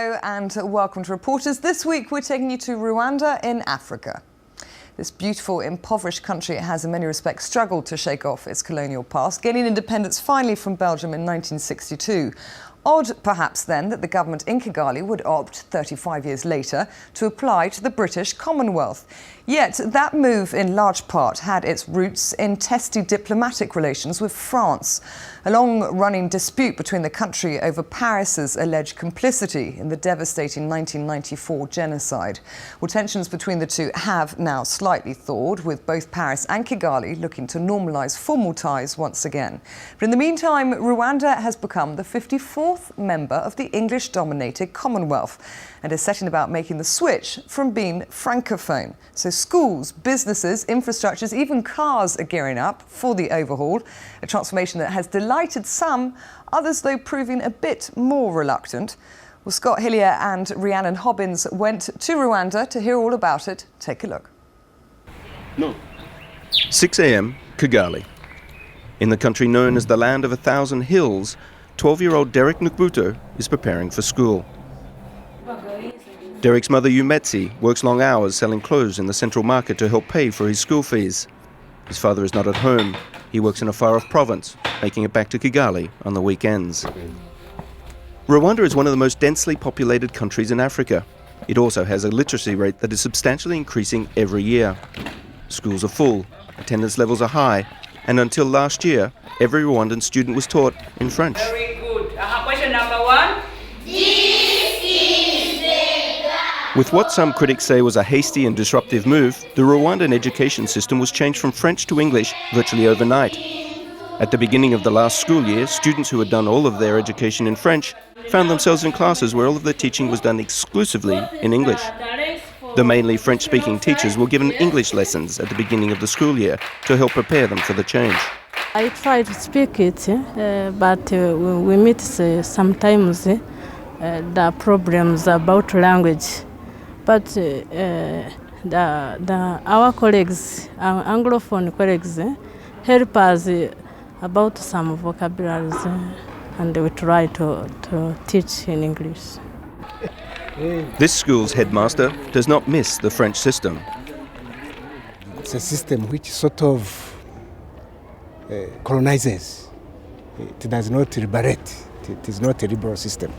Hello and welcome to Reporters. This week we're taking you to Rwanda in Africa. This beautiful, impoverished country has in many respects struggled to shake off its colonial past, gaining independence finally from Belgium in 1962. Odd, perhaps, then, that the government in Kigali would opt, 35 years later, to apply to the British Commonwealth. Yet that move, in large part, had its roots in testy diplomatic relations with France. A long-running dispute between the country over Paris's alleged complicity in the devastating 1994 genocide. Well, tensions between the two have now slightly thawed, with both Paris and Kigali looking to normalise formal ties once again. But in the meantime, Rwanda has become the 54th member of the English-dominated Commonwealth and is setting about making the switch from being francophone. So schools, businesses, infrastructures, even cars are gearing up for the overhaul, a transformation that has delighted some, others though proving a bit more reluctant. Well, Scott Hillier and Rhiannon Hobbins went to Rwanda to hear all about it. Take a look. 6 a.m, Kigali. In the country known as the Land of a Thousand Hills, 12-year-old Derek Nukbuto is preparing for school. Derek's mother Umetsi works long hours selling clothes in the central market to help pay for his school fees. His father is not at home. He works in a far-off province, making it back to Kigali on the weekends. Rwanda is one of the most densely populated countries in Africa. It also has a literacy rate that is substantially increasing every year. Schools are full, attendance levels are high, and until last year, every Rwandan student was taught in French. Very good. Question number one. With what some critics say was a hasty and disruptive move, the Rwandan education system was changed from French to English virtually overnight. At the beginning of the last school year, students who had done all of their education in French found themselves in classes where all of their teaching was done exclusively in English. The mainly French-speaking teachers were given English lessons at the beginning of the school year to help prepare them for the change. I try to speak it, but we meet sometimes the problems about language. But our colleagues, our Anglophone colleagues, help us about some vocabularies, and we try to teach in English. This school's headmaster does not miss the French system. It's a system which sort of colonizes. It does not liberate. It is not a liberal system.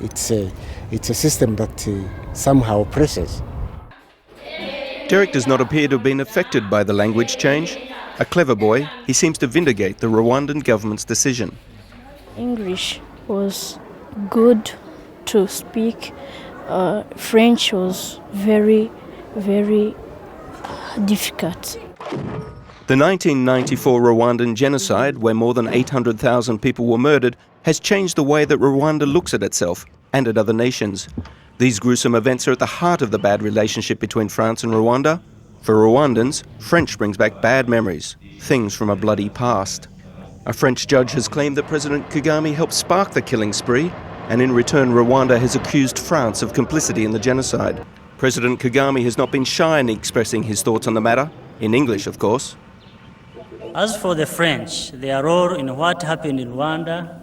It's a system that somehow oppresses. Derek does not appear to have been affected by the language change. A clever boy, he seems to vindicate the Rwandan government's decision. English was good to speak. French was very, very difficult. The 1994 Rwandan genocide, where more than 800,000 people were murdered, has changed the way that Rwanda looks at itself and at other nations. These gruesome events are at the heart of the bad relationship between France and Rwanda. For Rwandans, French brings back bad memories, things from a bloody past. A French judge has claimed that President Kagame helped spark the killing spree, and in return Rwanda has accused France of complicity in the genocide. President Kagame has not been shy in expressing his thoughts on the matter, in English of course. As for the French, their role in what happened in Rwanda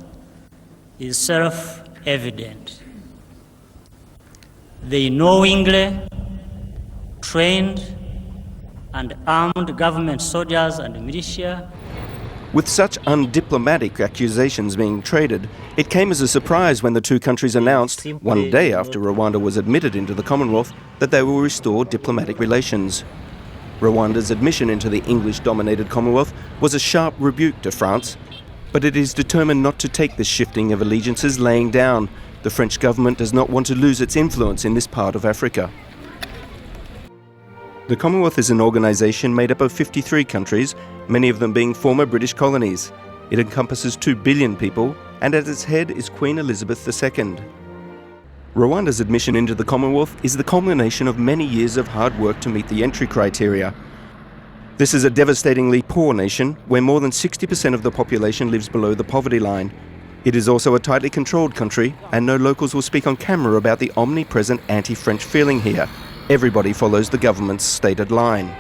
is self-evident. They knowingly trained and armed government soldiers and militia. With such undiplomatic accusations being traded, it came as a surprise when the two countries announced, one day after Rwanda was admitted into the Commonwealth, that they will restore diplomatic relations. Rwanda's admission into the English-dominated Commonwealth was a sharp rebuke to France, but it is determined not to take this shifting of allegiances laying down. The French government does not want to lose its influence in this part of Africa. The Commonwealth is an organisation made up of 53 countries, many of them being former British colonies. It encompasses 2 billion people, and at its head is Queen Elizabeth II. Rwanda's admission into the Commonwealth is the culmination of many years of hard work to meet the entry criteria. This is a devastatingly poor nation, where more than 60% of the population lives below the poverty line. It is also a tightly controlled country, and no locals will speak on camera about the omnipresent anti-French feeling here. Everybody follows the government's stated line.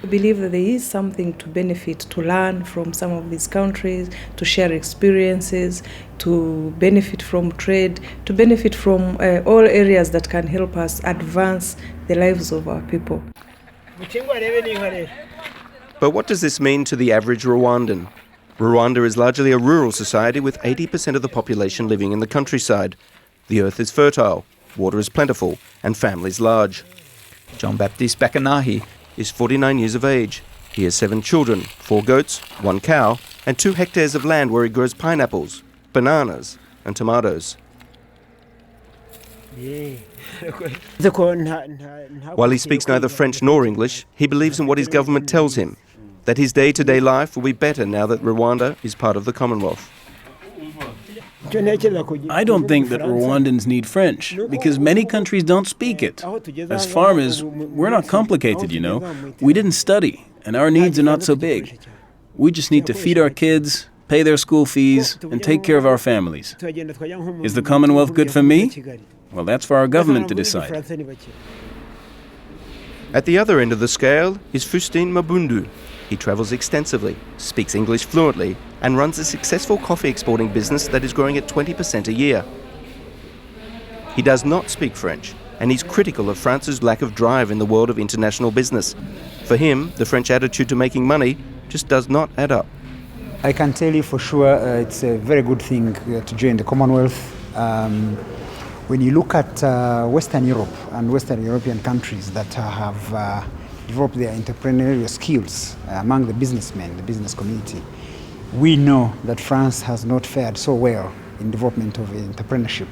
We believe that there is something to benefit, to learn from some of these countries, to share experiences, to benefit from trade, to benefit from all areas that can help us advance the lives of our people. But what does this mean to the average Rwandan? Rwanda is largely a rural society with 80% of the population living in the countryside. The earth is fertile, water is plentiful, and families large. Jean-Baptiste Bakanahi is 49 years of age. He has 7 children, 4 goats, 1 cow, and 2 hectares of land where he grows pineapples, bananas, and tomatoes. While he speaks neither French nor English, he believes in what his government tells him, that his day-to-day life will be better now that Rwanda is part of the Commonwealth. I don't think that Rwandans need French, because many countries don't speak it. As farmers, we're not complicated, you know. We didn't study, and our needs are not so big. We just need to feed our kids, pay their school fees, and take care of our families. Is the Commonwealth good for me? Well, that's for our government to decide. At the other end of the scale is Fustine Mabundu. He travels extensively, speaks English fluently, and runs a successful coffee exporting business that is growing at 20% a year. He does not speak French, and he's critical of France's lack of drive in the world of international business. For him, the French attitude to making money just does not add up. I can tell you for sure it's a very good thing to join the Commonwealth. When you look at Western Europe and Western European countries that have developed their entrepreneurial skills among the businessmen, the business community, we know that France has not fared so well in development of entrepreneurship.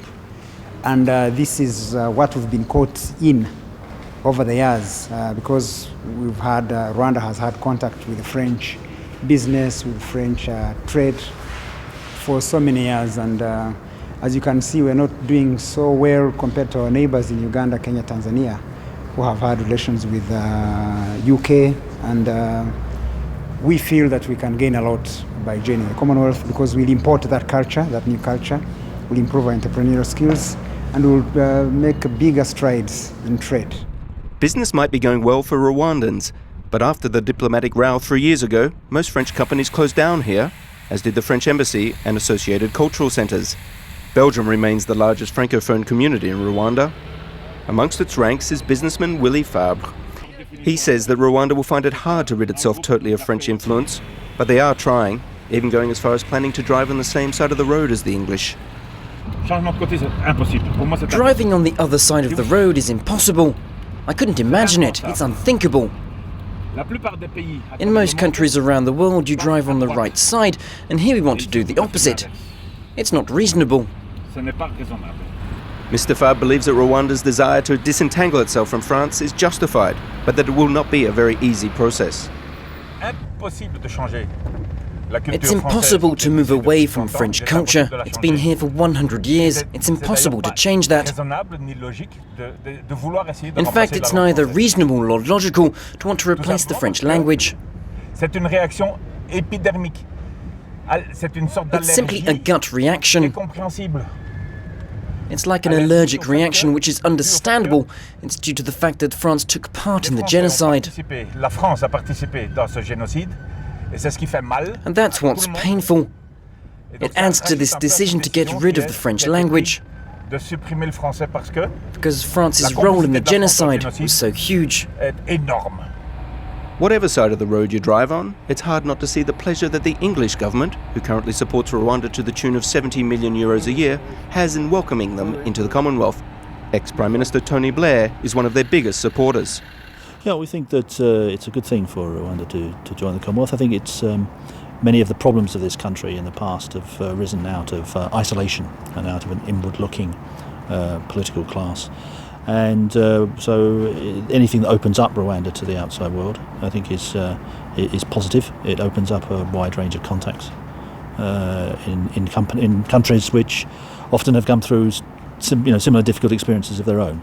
And this is what we've been caught in over the years because we've had, Rwanda has had contact with the French business, with French trade for so many years. And as you can see, we're not doing so well compared to our neighbors in Uganda, Kenya, Tanzania, who have had relations with UK. And we feel that we can gain a lot by joining the Commonwealth because we'll import that culture, that new culture, we'll improve our entrepreneurial skills, and we'll make bigger strides in trade. Business might be going well for Rwandans, but after the diplomatic row 3 years ago, most French companies closed down here, as did the French embassy and associated cultural centres. Belgium remains the largest francophone community in Rwanda. Amongst its ranks is businessman Willy Fabre. He says that Rwanda will find it hard to rid itself totally of French influence, but they are trying, even going as far as planning to drive on the same side of the road as the English. Driving on the other side of the road is impossible. I couldn't imagine it. It's unthinkable. In most countries around the world, you drive on the right side, and here we want to do the opposite. It's not reasonable. Mr. Fabre believes that Rwanda's desire to disentangle itself from France is justified, but that it will not be a very easy process. It's impossible to move away from French culture. It's been here for 100 years. It's impossible to change that. In fact, it's neither reasonable nor logical to want to replace the French language. It's simply a gut reaction. It's like an allergic reaction which is understandable. It's due to the fact that France took part in the genocide. And that's what's painful. It adds to this decision to get rid of the French language. Because France's role in the genocide was so huge. Whatever side of the road you drive on, it's hard not to see the pleasure that the English government, who currently supports Rwanda to the tune of 70 million euros a year, has in welcoming them into the Commonwealth. Ex-Prime Minister Tony Blair is one of their biggest supporters. Yeah, we think that it's a good thing for Rwanda to join the Commonwealth. I think it's many of the problems of this country in the past have risen out of isolation and out of an inward-looking political class. And so anything that opens up Rwanda to the outside world, I think is positive. It opens up a wide range of contacts in countries which often have come through similar difficult experiences of their own.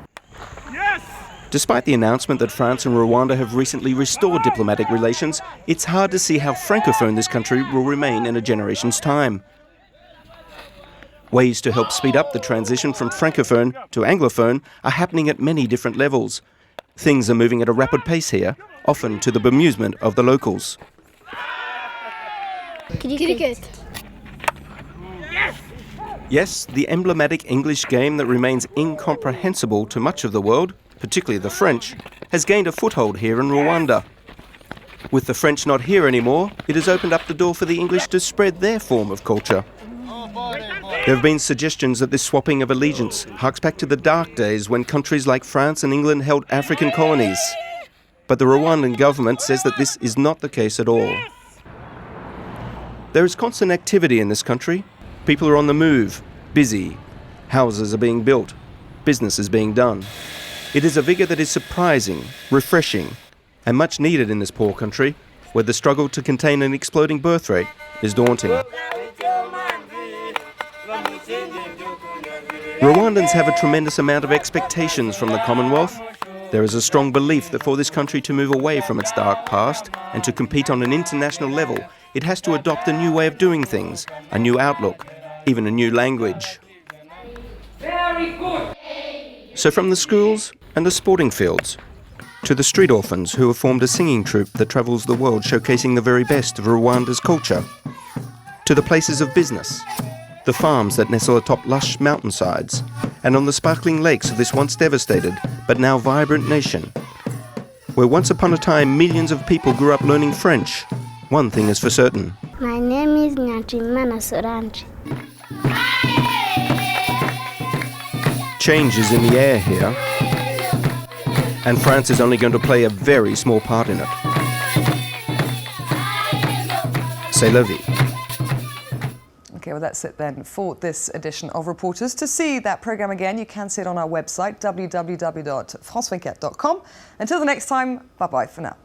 Despite the announcement that France and Rwanda have recently restored diplomatic relations, it's hard to see how francophone this country will remain in a generation's time. Ways to help speed up the transition from francophone to anglophone are happening at many different levels. Things are moving at a rapid pace here, often to the bemusement of the locals. Cricket. Yes, the emblematic English game that remains incomprehensible to much of the world, particularly the French, has gained a foothold here in Rwanda. With the French not here anymore, it has opened up the door for the English to spread their form of culture. There have been suggestions that this swapping of allegiance harks back to the dark days when countries like France and England held African colonies. But the Rwandan government says that this is not the case at all. There is constant activity in this country. People are on the move, busy. Houses are being built. Business is being done. It is a vigour that is surprising, refreshing, and much needed in this poor country, where the struggle to contain an exploding birth rate is daunting. Rwandans have a tremendous amount of expectations from the Commonwealth. There is a strong belief that for this country to move away from its dark past and to compete on an international level, it has to adopt a new way of doing things, a new outlook, even a new language. Very good. So from the schools and the sporting fields, to the street orphans who have formed a singing troupe that travels the world showcasing the very best of Rwanda's culture, to the places of business, the farms that nestle atop lush mountainsides, and on the sparkling lakes of this once devastated but now vibrant nation, where once upon a time millions of people grew up learning French, one thing is for certain. My name is Nyatimana Soranji. Change is in the air here, and France is only going to play a very small part in it. C'est la vie. Okay, well that's it then for this edition of Reporters. To see that programme again, you can see it on our website, www.france24.com. Until the next time, bye-bye for now.